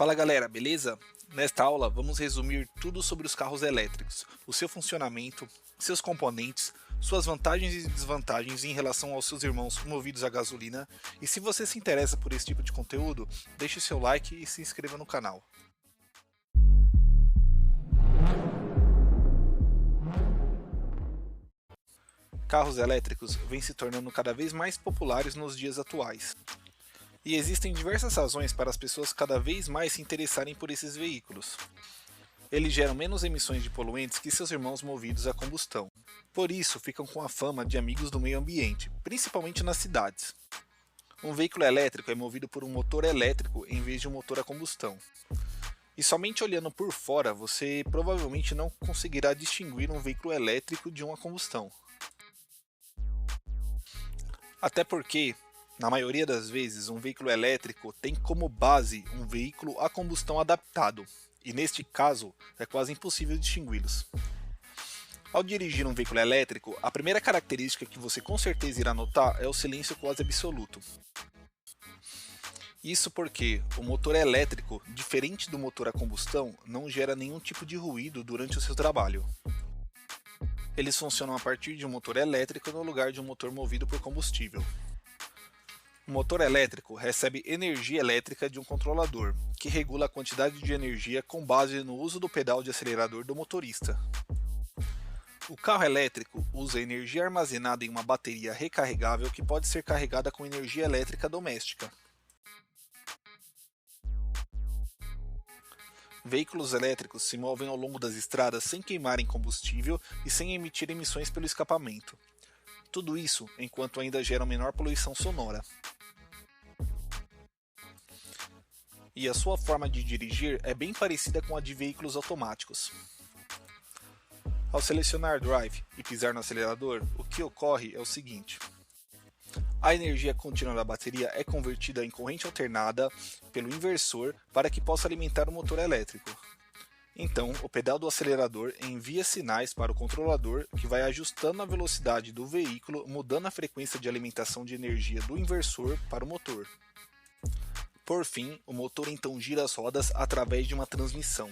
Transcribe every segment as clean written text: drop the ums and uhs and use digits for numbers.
Fala galera, beleza? Nesta aula vamos resumir tudo sobre os carros elétricos, o seu funcionamento, seus componentes, suas vantagens e desvantagens em relação aos seus irmãos movidos a gasolina. E se você se interessa por esse tipo de conteúdo, deixe seu like e se inscreva no canal. Carros elétricos vêm se tornando cada vez mais populares nos dias atuais. E existem diversas razões para as pessoas cada vez mais se interessarem por esses veículos. Eles geram menos emissões de poluentes que seus irmãos movidos a combustão. Por isso, ficam com a fama de amigos do meio ambiente, principalmente nas cidades. Um veículo elétrico é movido por um motor elétrico em vez de um motor a combustão. E somente olhando por fora, você provavelmente não conseguirá distinguir um veículo elétrico de um a combustão. Até porque, na maioria das vezes, um veículo elétrico tem como base um veículo a combustão adaptado, e neste caso é quase impossível distingui-los. Ao dirigir um veículo elétrico, a primeira característica que você com certeza irá notar é o silêncio quase absoluto. Isso porque o motor elétrico, diferente do motor a combustão, não gera nenhum tipo de ruído durante o seu trabalho. Eles funcionam a partir de um motor elétrico no lugar de um motor movido por combustível. O motor elétrico recebe energia elétrica de um controlador, que regula a quantidade de energia com base no uso do pedal de acelerador do motorista. O carro elétrico usa energia armazenada em uma bateria recarregável que pode ser carregada com energia elétrica doméstica. Veículos elétricos se movem ao longo das estradas sem queimarem combustível e sem emitir emissões pelo escapamento. Tudo isso enquanto ainda geram menor poluição sonora. E a sua forma de dirigir é bem parecida com a de veículos automáticos. Ao selecionar Drive e pisar no acelerador, o que ocorre é o seguinte: a energia contínua da bateria é convertida em corrente alternada pelo inversor para que possa alimentar o motor elétrico. Então, o pedal do acelerador envia sinais para o controlador que vai ajustando a velocidade do veículo, mudando a frequência de alimentação de energia do inversor para o motor. Por fim, o motor então gira as rodas através de uma transmissão.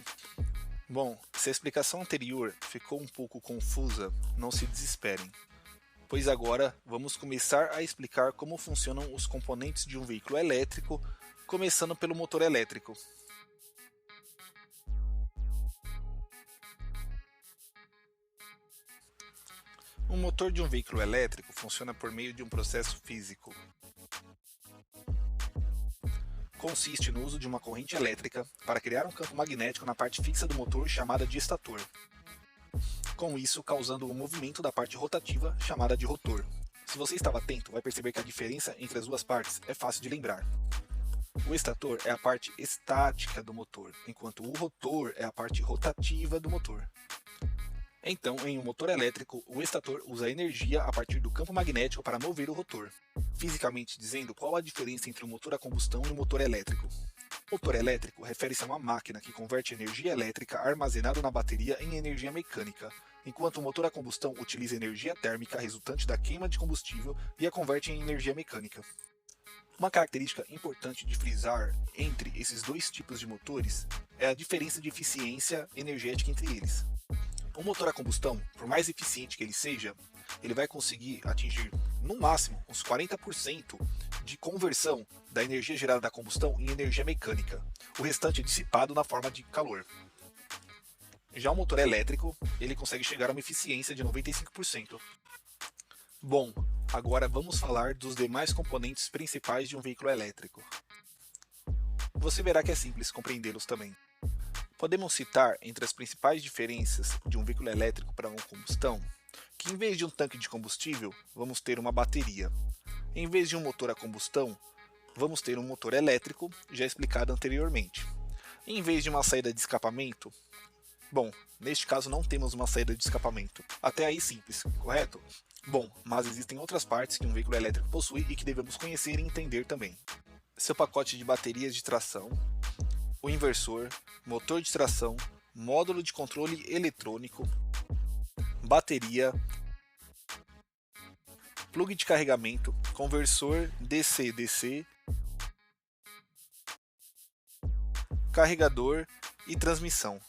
Bom, se a explicação anterior ficou um pouco confusa, não se desesperem, pois agora vamos começar a explicar como funcionam os componentes de um veículo elétrico, começando pelo motor elétrico. O motor de um veículo elétrico funciona por meio de um processo físico. Consiste no uso de uma corrente elétrica para criar um campo magnético na parte fixa do motor chamada de estator. Com isso, causando o movimento da parte rotativa chamada de rotor. Se você estava atento, vai perceber que a diferença entre as duas partes é fácil de lembrar. O estator é a parte estática do motor, enquanto o rotor é a parte rotativa do motor. Então, em um motor elétrico, o estator usa energia a partir do campo magnético para mover o rotor. Fisicamente dizendo, qual a diferença entre o motor a combustão e o motor elétrico? O motor elétrico refere-se a uma máquina que converte energia elétrica armazenada na bateria em energia mecânica, enquanto o motor a combustão utiliza energia térmica resultante da queima de combustível e a converte em energia mecânica. Uma característica importante de frisar entre esses dois tipos de motores é a diferença de eficiência energética entre eles. O motor a combustão, por mais eficiente que ele seja, ele vai conseguir atingir, no máximo, uns 40% de conversão da energia gerada da combustão em energia mecânica. O restante é dissipado na forma de calor. Já o motor elétrico, ele consegue chegar a uma eficiência de 95%. Bom, agora vamos falar dos demais componentes principais de um veículo elétrico. Você verá que é simples compreendê-los também. Podemos citar entre as principais diferenças de um veículo elétrico para uma combustão, que em vez de um tanque de combustível, vamos ter uma bateria. Em vez de um motor a combustão, vamos ter um motor elétrico, já explicado anteriormente. Em vez de uma saída de escapamento, bom, neste caso não temos uma saída de escapamento. Até aí simples, correto? Bom, mas existem outras partes que um veículo elétrico possui e que devemos conhecer e entender também. Seu pacote de baterias de tração, o inversor, motor de tração, módulo de controle eletrônico, bateria, plug de carregamento, conversor DC-DC, carregador e transmissão.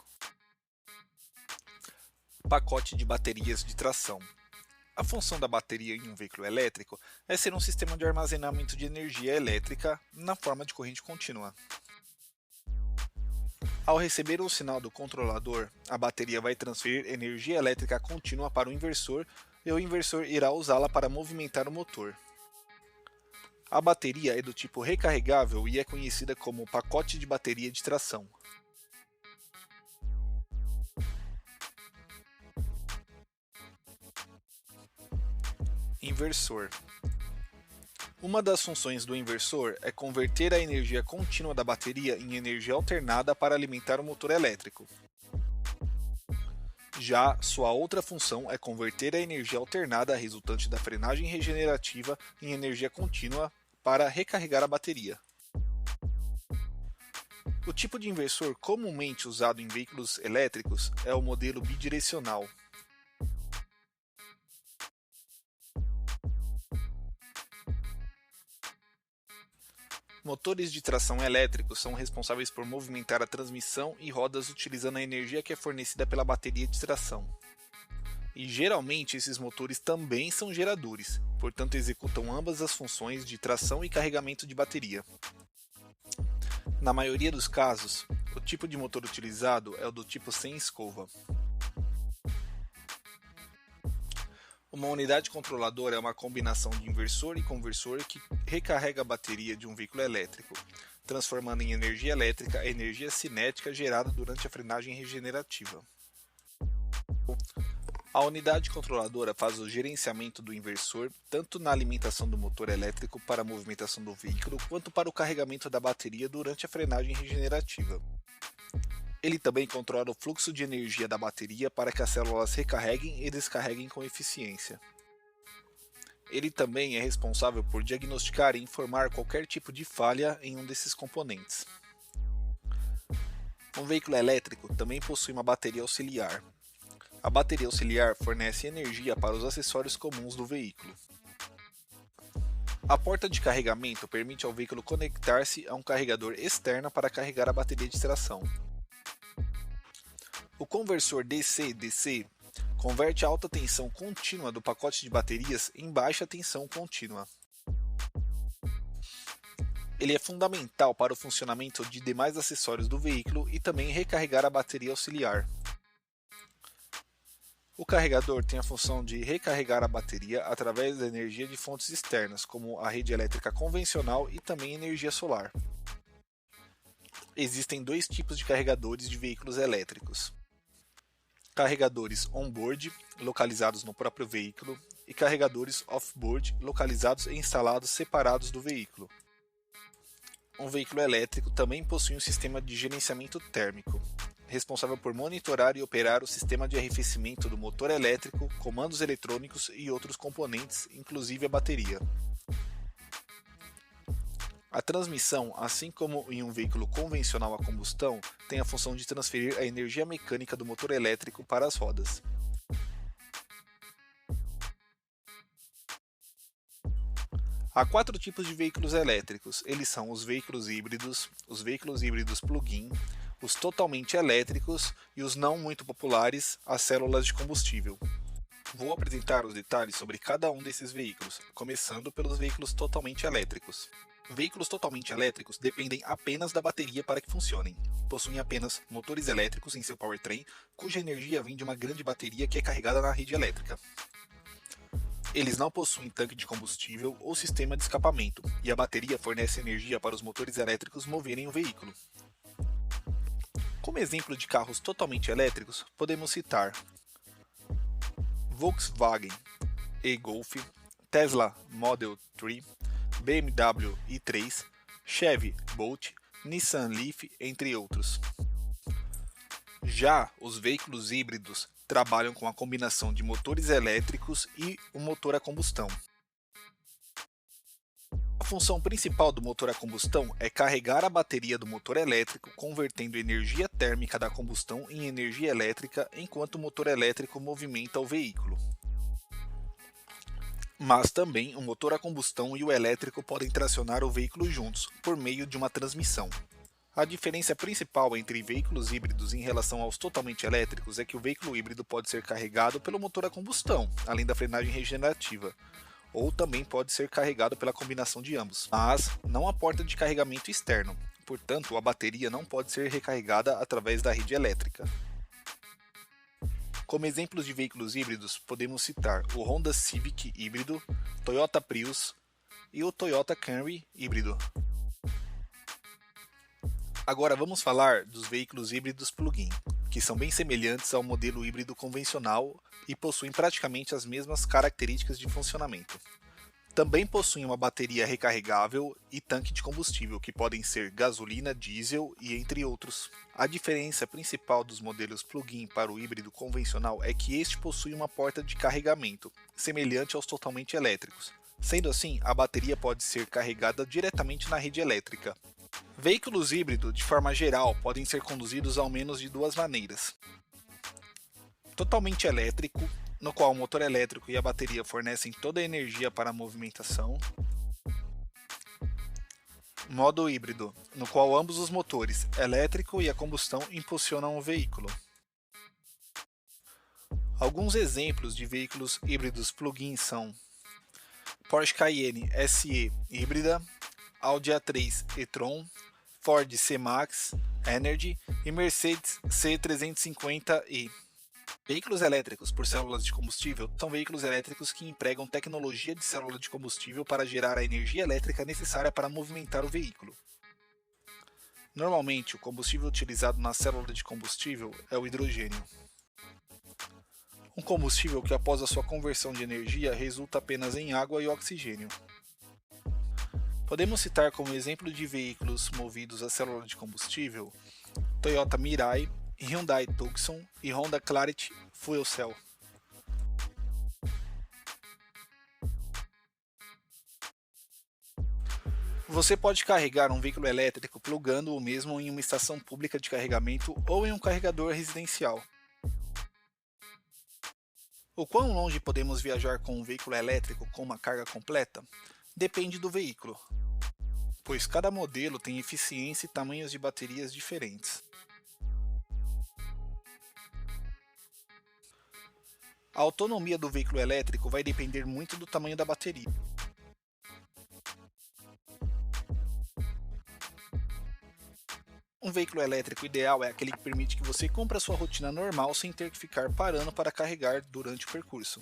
Pacote de baterias de tração. A função da bateria em um veículo elétrico é ser um sistema de armazenamento de energia elétrica na forma de corrente contínua. Ao receber o sinal do controlador, a bateria vai transferir energia elétrica contínua para o inversor e o inversor irá usá-la para movimentar o motor. A bateria é do tipo recarregável e é conhecida como pacote de bateria de tração. Inversor. Uma das funções do inversor é converter a energia contínua da bateria em energia alternada para alimentar o motor elétrico. Já sua outra função é converter a energia alternada resultante da frenagem regenerativa em energia contínua para recarregar a bateria. O tipo de inversor comumente usado em veículos elétricos é o modelo bidirecional. Motores de tração elétricos são responsáveis por movimentar a transmissão e rodas utilizando a energia que é fornecida pela bateria de tração. E geralmente esses motores também são geradores, portanto executam ambas as funções de tração e carregamento de bateria. Na maioria dos casos, o tipo de motor utilizado é o do tipo sem escova. Uma unidade controladora é uma combinação de inversor e conversor que recarrega a bateria de um veículo elétrico, transformando em energia elétrica a energia cinética gerada durante a frenagem regenerativa. A unidade controladora faz o gerenciamento do inversor tanto na alimentação do motor elétrico para a movimentação do veículo quanto para o carregamento da bateria durante a frenagem regenerativa. Ele também controla o fluxo de energia da bateria para que as células recarreguem e descarreguem com eficiência. Ele também é responsável por diagnosticar e informar qualquer tipo de falha em um desses componentes. Um veículo elétrico também possui uma bateria auxiliar. A bateria auxiliar fornece energia para os acessórios comuns do veículo. A porta de carregamento permite ao veículo conectar-se a um carregador externo para carregar a bateria de tração. O conversor DC-DC converte a alta tensão contínua do pacote de baterias em baixa tensão contínua. Ele é fundamental para o funcionamento de demais acessórios do veículo e também recarregar a bateria auxiliar. O carregador tem a função de recarregar a bateria através da energia de fontes externas, como a rede elétrica convencional e também energia solar. Existem dois tipos de carregadores de veículos elétricos: carregadores on-board, localizados no próprio veículo, e carregadores off-board, localizados e instalados separados do veículo. Um veículo elétrico também possui um sistema de gerenciamento térmico, responsável por monitorar e operar o sistema de arrefecimento do motor elétrico, comandos eletrônicos e outros componentes, inclusive a bateria. A transmissão, assim como em um veículo convencional a combustão, tem a função de transferir a energia mecânica do motor elétrico para as rodas. Há 4 tipos de veículos elétricos. Eles são os veículos híbridos plug-in, os totalmente elétricos e os não muito populares, as células de combustível. Vou apresentar os detalhes sobre cada um desses veículos, começando pelos veículos totalmente elétricos. Veículos totalmente elétricos dependem apenas da bateria para que funcionem. Possuem apenas motores elétricos em seu powertrain, cuja energia vem de uma grande bateria que é carregada na rede elétrica. Eles não possuem tanque de combustível ou sistema de escapamento, e a bateria fornece energia para os motores elétricos moverem o veículo. Como exemplo de carros totalmente elétricos, podemos citar Volkswagen e-Golf, Tesla Model 3, BMW i3, Chevy Bolt, Nissan Leaf, entre outros. Já os veículos híbridos trabalham com a combinação de motores elétricos e o motor a combustão. A função principal do motor a combustão é carregar a bateria do motor elétrico, convertendo energia térmica da combustão em energia elétrica enquanto o motor elétrico movimenta o veículo. Mas também o motor a combustão e o elétrico podem tracionar o veículo juntos, por meio de uma transmissão. A diferença principal entre veículos híbridos em relação aos totalmente elétricos é que o veículo híbrido pode ser carregado pelo motor a combustão, além da frenagem regenerativa, ou também pode ser carregado pela combinação de ambos, mas não há porta de carregamento externo, portanto a bateria não pode ser recarregada através da rede elétrica. Como exemplos de veículos híbridos, podemos citar o Honda Civic híbrido, Toyota Prius e o Toyota Camry híbrido. Agora vamos falar dos veículos híbridos plug-in, que são bem semelhantes ao modelo híbrido convencional e possuem praticamente as mesmas características de funcionamento. Também possuem uma bateria recarregável e tanque de combustível, que podem ser gasolina, diesel e entre outros. A diferença principal dos modelos plug-in para o híbrido convencional é que este possui uma porta de carregamento, semelhante aos totalmente elétricos. Sendo assim, a bateria pode ser carregada diretamente na rede elétrica. Veículos híbridos, de forma geral, podem ser conduzidos ao menos de duas maneiras. Totalmente elétrico, no qual o motor elétrico e a bateria fornecem toda a energia para a movimentação. Modo híbrido, no qual ambos os motores, elétrico e a combustão, impulsionam o veículo. Alguns exemplos de veículos híbridos plug-in são Porsche Cayenne SE híbrida, Audi A3 e-tron, Ford C-Max Energy e Mercedes C350e. Veículos elétricos por células de combustível são veículos elétricos que empregam tecnologia de célula de combustível para gerar a energia elétrica necessária para movimentar o veículo. Normalmente, o combustível utilizado na célula de combustível é o hidrogênio. Um combustível que após a sua conversão de energia resulta apenas em água e oxigênio. Podemos citar como exemplo de veículos movidos a célula de combustível Toyota Mirai, Hyundai Tucson e Honda Clarity Fuel Cell. Você pode carregar um veículo elétrico plugando o mesmo em uma estação pública de carregamento ou em um carregador residencial. O quão longe podemos viajar com um veículo elétrico com uma carga completa? Depende do veículo, pois cada modelo tem eficiência e tamanhos de baterias diferentes. A autonomia do veículo elétrico vai depender muito do tamanho da bateria. Um veículo elétrico ideal é aquele que permite que você cumpra a sua rotina normal sem ter que ficar parando para carregar durante o percurso.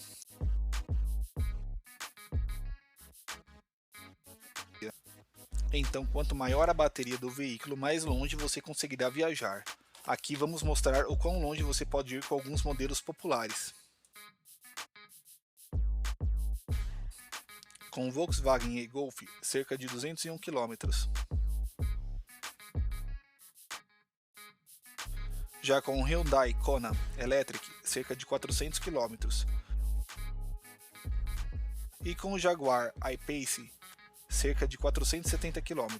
Então, quanto maior a bateria do veículo, mais longe você conseguirá viajar. Aqui vamos mostrar o quão longe você pode ir com alguns modelos populares. Com o Volkswagen e-Golf, cerca de 201 km. Já com o Hyundai Kona Electric, cerca de 400 km. E com o Jaguar I-Pace, cerca de 470 km.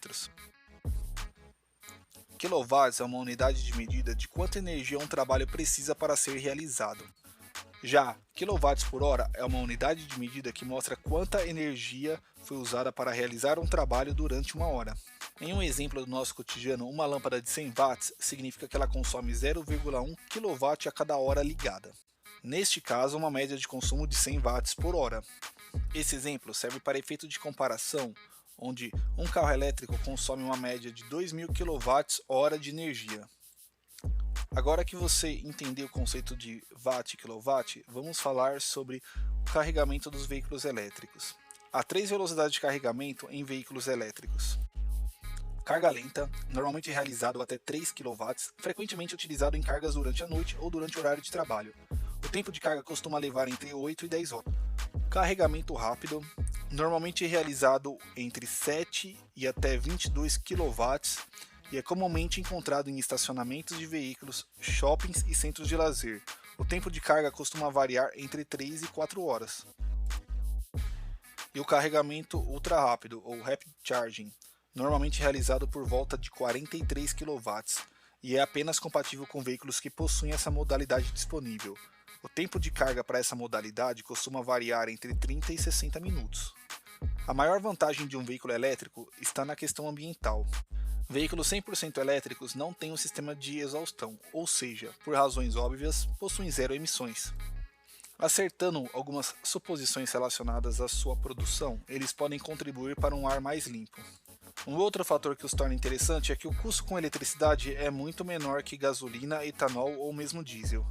Quilowatts é uma unidade de medida de quanta energia um trabalho precisa para ser realizado. Já quilowatts por hora é uma unidade de medida que mostra quanta energia foi usada para realizar um trabalho durante uma hora. Em um exemplo do nosso cotidiano, uma lâmpada de 100 watts significa que ela consome 0,1 kW a cada hora ligada. Neste caso, uma média de consumo de 100 watts por hora. Esse exemplo serve para efeito de comparação, onde um carro elétrico consome uma média de 2.000 kWh de energia. Agora que você entendeu o conceito de watt e kilowatt, vamos falar sobre o carregamento dos veículos elétricos. Há 3 velocidades de carregamento em veículos elétricos. Carga lenta, normalmente realizado até 3 kW, frequentemente utilizado em cargas durante a noite ou durante o horário de trabalho. O tempo de carga costuma levar entre 8 e 10 horas. Carregamento rápido, normalmente realizado entre 7 e até 22 kW e é comumente encontrado em estacionamentos de veículos, shoppings e centros de lazer. O tempo de carga costuma variar entre 3 e 4 horas. E o carregamento ultra rápido, ou Rapid Charging, normalmente realizado por volta de 43 kW e é apenas compatível com veículos que possuem essa modalidade disponível. O tempo de carga para essa modalidade costuma variar entre 30 e 60 minutos. A maior vantagem de um veículo elétrico está na questão ambiental. Veículos 100% elétricos não têm um sistema de exaustão, ou seja, por razões óbvias, possuem zero emissões. Acertando algumas suposições relacionadas à sua produção, eles podem contribuir para um ar mais limpo. Um outro fator que os torna interessante é que o custo com eletricidade é muito menor que gasolina, etanol ou mesmo diesel.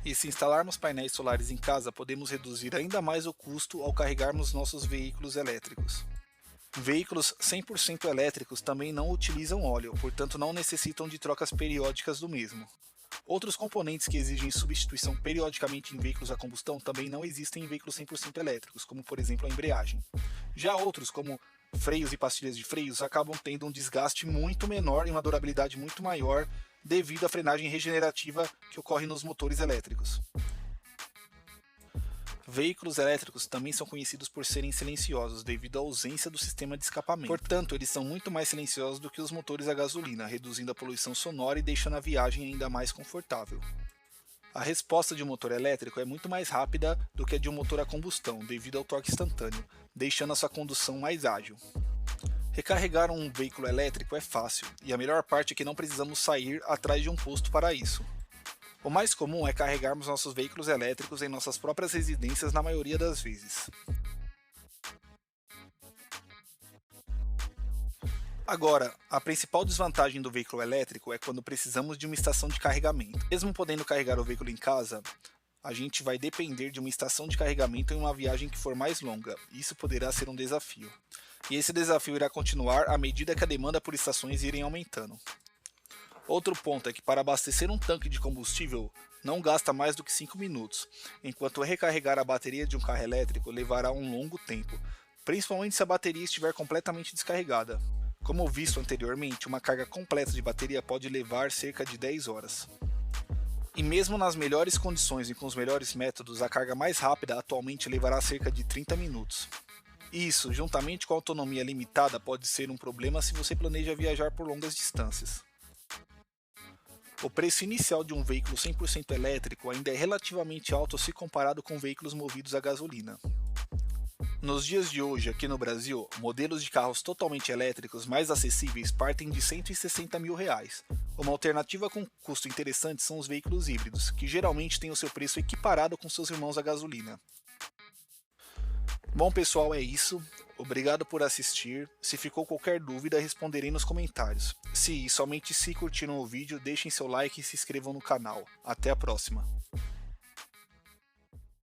E se instalarmos painéis solares em casa, podemos reduzir ainda mais o custo ao carregarmos nossos veículos elétricos. Veículos 100% elétricos também não utilizam óleo, portanto não necessitam de trocas periódicas do mesmo. Outros componentes que exigem substituição periodicamente em veículos a combustão também não existem em veículos 100% elétricos, como por exemplo a embreagem. Já outros, como freios e pastilhas de freios, acabam tendo um desgaste muito menor e uma durabilidade muito maior devido à frenagem regenerativa que ocorre nos motores elétricos. Veículos elétricos também são conhecidos por serem silenciosos devido à ausência do sistema de escapamento. Portanto, eles são muito mais silenciosos do que os motores a gasolina, reduzindo a poluição sonora e deixando a viagem ainda mais confortável. A resposta de um motor elétrico é muito mais rápida do que a de um motor a combustão, devido ao torque instantâneo, deixando a sua condução mais ágil. Recarregar um veículo elétrico é fácil, e a melhor parte é que não precisamos sair atrás de um posto para isso. O mais comum é carregarmos nossos veículos elétricos em nossas próprias residências na maioria das vezes. Agora, a principal desvantagem do veículo elétrico é quando precisamos de uma estação de carregamento. Mesmo podendo carregar o veículo em casa, a gente vai depender de uma estação de carregamento em uma viagem que for mais longa, e isso poderá ser um desafio. E esse desafio irá continuar à medida que a demanda por estações irem aumentando. Outro ponto é que para abastecer um tanque de combustível não gasta mais do que 5 minutos, enquanto recarregar a bateria de um carro elétrico levará um longo tempo, principalmente se a bateria estiver completamente descarregada. Como visto anteriormente, uma carga completa de bateria pode levar cerca de 10 horas. E mesmo nas melhores condições e com os melhores métodos, a carga mais rápida atualmente levará cerca de 30 minutos. Isso, juntamente com a autonomia limitada, pode ser um problema se você planeja viajar por longas distâncias. O preço inicial de um veículo 100% elétrico ainda é relativamente alto se comparado com veículos movidos a gasolina. Nos dias de hoje, aqui no Brasil, modelos de carros totalmente elétricos mais acessíveis partem de R$ 160 mil. Uma alternativa com custo interessante são os veículos híbridos, que geralmente têm o seu preço equiparado com seus irmãos a gasolina. Bom pessoal, é isso. Obrigado por assistir. Se ficou qualquer dúvida, responderei nos comentários. Se e somente se curtiram o vídeo, deixem seu like e se inscrevam no canal. Até a próxima.